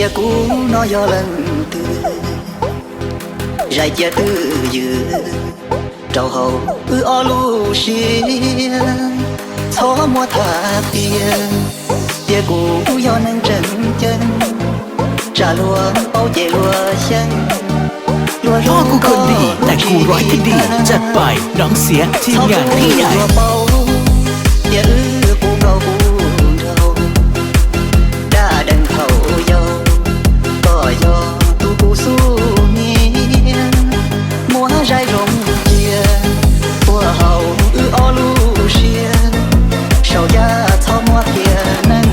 tia cũ nó do lần từ dài chia tư dự trầu hậu o lu xia xó mua thả tia cũ do nâng trần chân trả lúa bao chè lúa xanhพ่อกูคนดีแต่กูร้อยที่ดีจัดไปน้องเสียทีมงานที่ใหญ่อย่ากูเกากูเราđã đằng thầu yoก็ยอตูกูสู้เมียมัวใจรงเจียหัวเฮาอลูเชียเฉายาทอมัวเพียนั่ง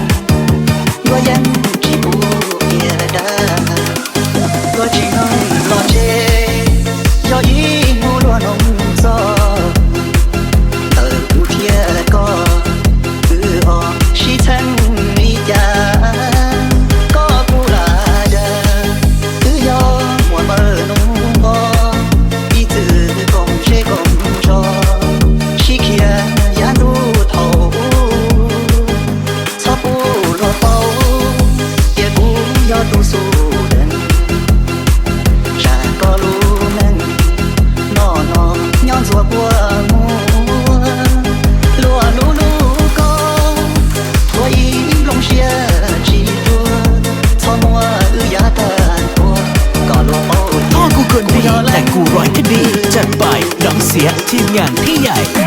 ยัวยังจีบูเพียดายัวจีน้องรอเจยออีมูรัวนงซอกูเทียก็ออชีทันมีจาก็กูลาเดยอมัวเมื่อนุ่งบออีตือกงเชกงจอชีเขียยาดูเท่าชอบปูรอเป้าเดี๋ยวกูยอดูสู้เดินชาก็รู้นั่งนอนย้อนสัวบัวมัวลัวลูลูก็ตัวอีลงเชียจีตัวทอมัวยาตาตัวก็ลัวเป้าพ่อกูคนดีแต่กูร้อยคดีจัดไปน้องเสียทีมงานที่ใหญ่แต่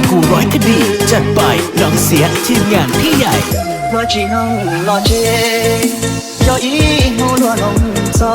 กูร้อยคดีจัดไปน้องเสียทีมงานที่ใหญ่รอจีน้องรอเจยออีมูรัวนงซอ